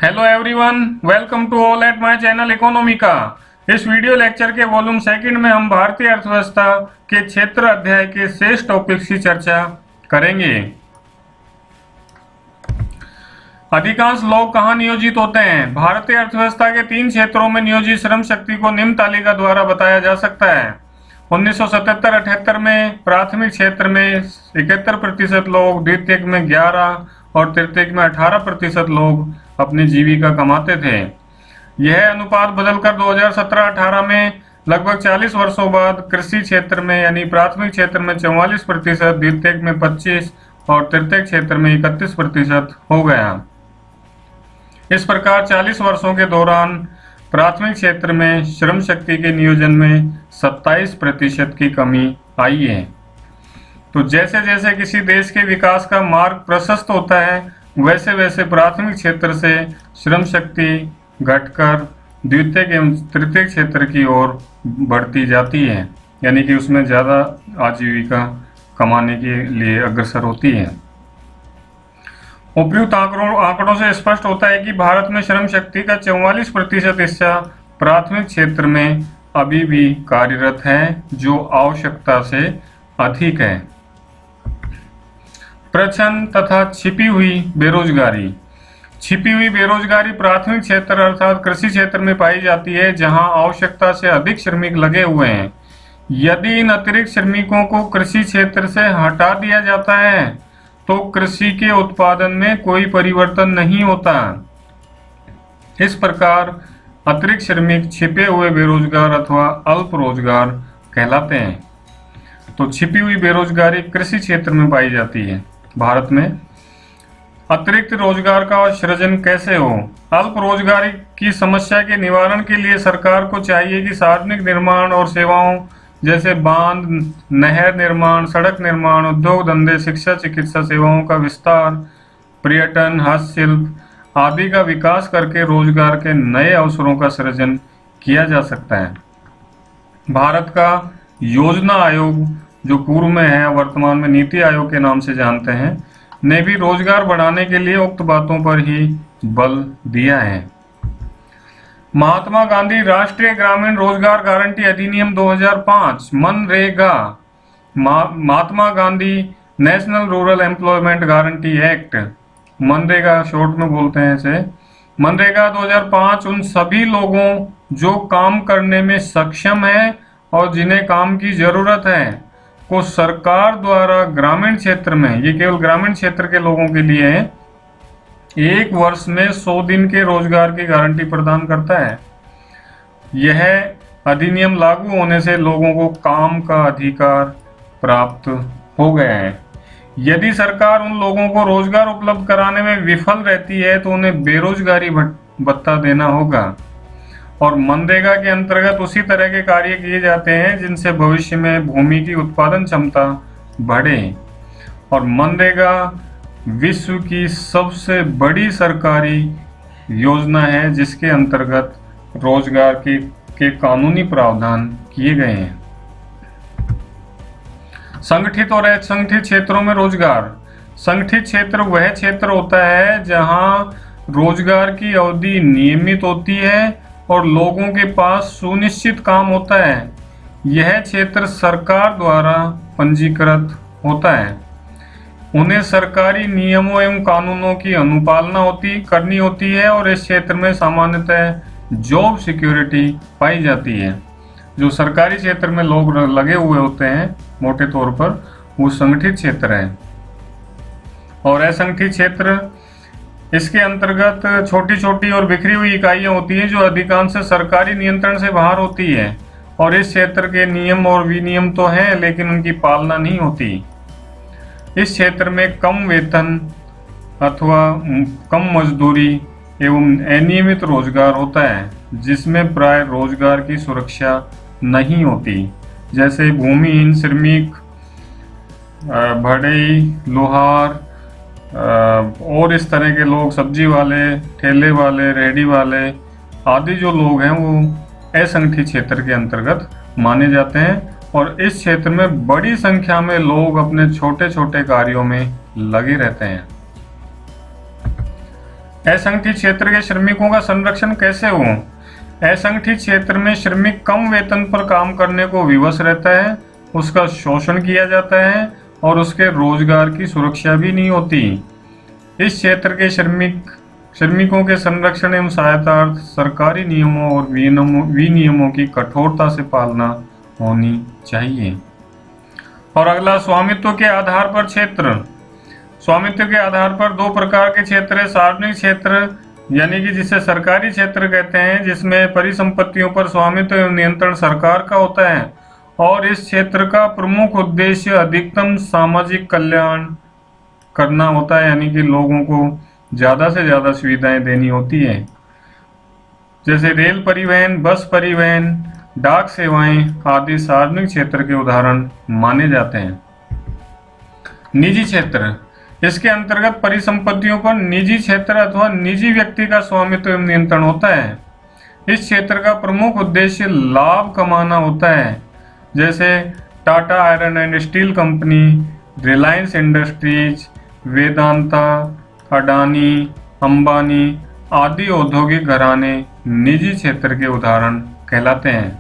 Hello everyone, welcome to all at my channel Economica. इस video lecture के volume second में हम भारतीय अर्थव्यवस्था के क्षेत्र अध्याय के शेष टॉपिक्स की चर्चा करेंगे। अधिकांश लोग कहाँ नियोजित होते हैं? भारतीय अर्थव्यवस्था के 3 क्षेत्रों में नियोजित श्रम शक्ति को निम्न तालिका द्वारा बताया जा सकता है। 1977-78 में प्राथमिक क्षेत्र में 71% लोग, द्वितीयक में 11 और तृतीयक में 18% लोग अपनी जीविका कमाते थे। यह अनुपात बदलकर 2017-18 में लगभग 40 वर्षों बाद कृषि क्षेत्र में यानी प्राथमिक क्षेत्र में 44%, द्वितीयक में 25 और तृतीयक क्षेत्र में 31% हो गया। इस प्रकार 40 वर्षों के दौरान प्राथमिक क्षेत्र में श्रम शक्ति के नियोजन में 27% की कमी आई है। तो जैसे जैसे किसी देश के विकास का मार्ग प्रशस्त होता है, वैसे वैसे प्राथमिक क्षेत्र से श्रम शक्ति घटकर द्वितीयक एवं तृतीयक क्षेत्र की ओर बढ़ती जाती है, यानी कि उसमें ज़्यादा आजीविका कमाने के लिए अग्रसर होती है। उपयुक्त आंकड़ों से स्पष्ट होता है कि भारत में श्रम शक्ति का 44% हिस्सा प्राथमिक क्षेत्र में अभी भी कार्यरत है, जो आवश्यकता से अधिक है। प्रच्छन्न तथा छिपी हुई बेरोजगारी। छिपी हुई बेरोजगारी प्राथमिक क्षेत्र अर्थात कृषि क्षेत्र में पाई जाती है, जहां आवश्यकता से अधिक श्रमिक लगे हुए हैं। यदि इन अतिरिक्त श्रमिकों को कृषि क्षेत्र से हटा दिया जाता है तो कृषि के उत्पादन में कोई परिवर्तन नहीं होता। इस प्रकार अतिरिक्त श्रमिक छिपे हुए बेरोजगार अथवा अल्प रोजगार कहलाते हैं। तो छिपी हुई बेरोजगारी कृषि क्षेत्र में पाई जाती है। भारत में अतिरिक्त रोजगार का सृजन कैसे हो? अल्प रोजगारी की समस्या के निवारण के लिए सरकार को चाहिए कि सार्वजनिक निर्माण और सेवाओं जैसे बांध, नहर निर्माण, सड़क निर्माण, उद्योग धंधे, शिक्षा, चिकित्सा सेवाओं का विस्तार, पर्यटन, हस्तशिल्प आदि का विकास करके रोजगार के नए अवसरों का सृजन किया जा सकता है। भारत का योजना आयोग, जो पूर्व में है, वर्तमान में नीति आयोग के नाम से जानते हैं, ने भी रोजगार बढ़ाने के लिए उक्त बातों पर ही बल दिया है। महात्मा गांधी राष्ट्रीय ग्रामीण रोजगार गारंटी अधिनियम 2005 MNREGA, Mahatma Gandhi National Rural Employment Guarantee Act, MNREGA short में बोलते हैं इसे, मनरेगा 2005 उन सभी लोगों जो काम करने में सक्षम है और जिन्हें काम की जरूरत है को सरकार द्वारा ग्रामीण क्षेत्र में, ये केवल ग्रामीण क्षेत्र के लोगों के लिए है, 1 वर्ष में 100 दिन के रोजगार की गारंटी प्रदान करता है। यह अधिनियम लागू होने से लोगों को काम का अधिकार प्राप्त हो गया है। यदि सरकार उन लोगों को रोजगार उपलब्ध कराने में विफल रहती है तो उन्हें बेरोजगारी भत्ता देना होगा। और मनरेगा के अंतर्गत उसी तरह के कार्य किए जाते हैं जिनसे भविष्य में भूमि की उत्पादन क्षमता बढ़े। और मनरेगा विश्व की सबसे बड़ी सरकारी योजना है जिसके अंतर्गत रोजगार के कानूनी प्रावधान किए गए हैं। संगठित और असंगठित क्षेत्रों में रोजगार। संगठित क्षेत्र वह क्षेत्र होता है जहां रोजगार की अवधि नियमित होती है और लोगों के पास सुनिश्चित काम होता है। यह क्षेत्र सरकार द्वारा पंजीकृत होता है। उन्हें सरकारी नियमों एवं कानूनों की अनुपालना करनी होती है और इस क्षेत्र में सामान्यतः जॉब सिक्योरिटी पाई जाती है। जो सरकारी क्षेत्र में लोग लगे हुए होते हैं मोटे तौर पर, वो संगठित क्षेत्र है। और असंगठित क्षेत्र, इसके अंतर्गत छोटी छोटी और बिखरी हुई इकाइयां होती हैं जो अधिकांश सरकारी नियंत्रण से बाहर होती है और इस क्षेत्र के नियम और विनियम तो हैं लेकिन उनकी पालना नहीं होती। इस क्षेत्र में कम वेतन अथवा कम मजदूरी एवं अनियमित रोजगार होता है, जिसमें प्राय रोजगार की सुरक्षा नहीं होती, जैसे भूमिहीन श्रमिक, बढ़ई, लोहार और इस तरह के लोग, सब्जी वाले, ठेले वाले, रेहड़ी वाले आदि जो लोग हैं वो असंगठित क्षेत्र के अंतर्गत माने जाते हैं। और इस क्षेत्र में बड़ी संख्या में लोग अपने छोटे छोटे कार्यों में लगे रहते हैं। असंगठित क्षेत्र के श्रमिकों का संरक्षण कैसे हो? असंगठित क्षेत्र में श्रमिक कम वेतन पर काम करने को विवश रहता है, उसका शोषण किया जाता है और उसके रोजगार की सुरक्षा भी नहीं होती। इस क्षेत्र के श्रमिकों के संरक्षण एवं सहायतार्थ सरकारी नियमों और विनियमों की कठोरता से पालना होनी चाहिए। और अगला, स्वामित्व के आधार पर क्षेत्र। स्वामित्व के आधार पर दो प्रकार के क्षेत्र है। सार्वजनिक क्षेत्र यानी कि जिसे सरकारी क्षेत्र कहते हैं, जिसमें परिसंपत्तियों पर स्वामित्व एवं नियंत्रण सरकार का होता है और इस क्षेत्र का प्रमुख उद्देश्य अधिकतम सामाजिक कल्याण करना होता है, यानी कि लोगों को ज़्यादा से ज़्यादा सुविधाएं देनी होती है, जैसे रेल परिवहन, बस परिवहन, डाक सेवाएं आदि सार्वजनिक क्षेत्र के उदाहरण माने जाते हैं। निजी क्षेत्र, इसके अंतर्गत परिसंपत्तियों पर निजी क्षेत्र अथवा निजी व्यक्ति का स्वामित्व एवं नियंत्रण होता है। इस क्षेत्र का प्रमुख उद्देश्य लाभ कमाना होता है, जैसे Tata iron and steel company, Reliance industries, Vedanta, Adani, Ambani आदि औद्योगिक घराने निजी क्षेत्र के उदाहरण कहलाते हैं।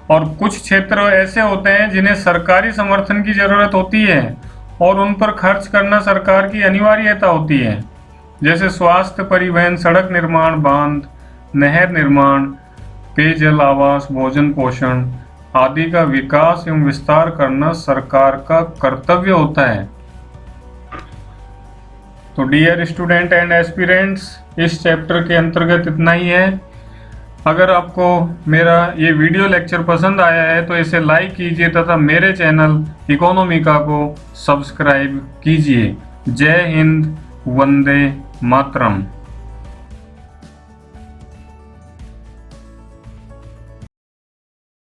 और कुछ क्षेत्र ऐसे होते हैं जिन्हें सरकारी समर्थन की जरूरत होती है और उन पर खर्च करना सरकार की अनिवार्यता होती है, जैसे स्वास्थ्य, परिवहन, सड़क निर्माण, बांध, नहर निर्माण, पेयजल, आवास, भोजन पोषण आदि का विकास एवं विस्तार करना सरकार का कर्तव्य होता है। तो डियर स्टूडेंट एंड एस्पिरेंट्स, इस चैप्टर के अंतर्गत इतना ही है। अगर आपको मेरा ये वीडियो लेक्चर पसंद आया है तो इसे लाइक कीजिए तथा मेरे चैनल इकोनॉमिका को सब्सक्राइब कीजिए। जय हिंद, वंदे मातरम।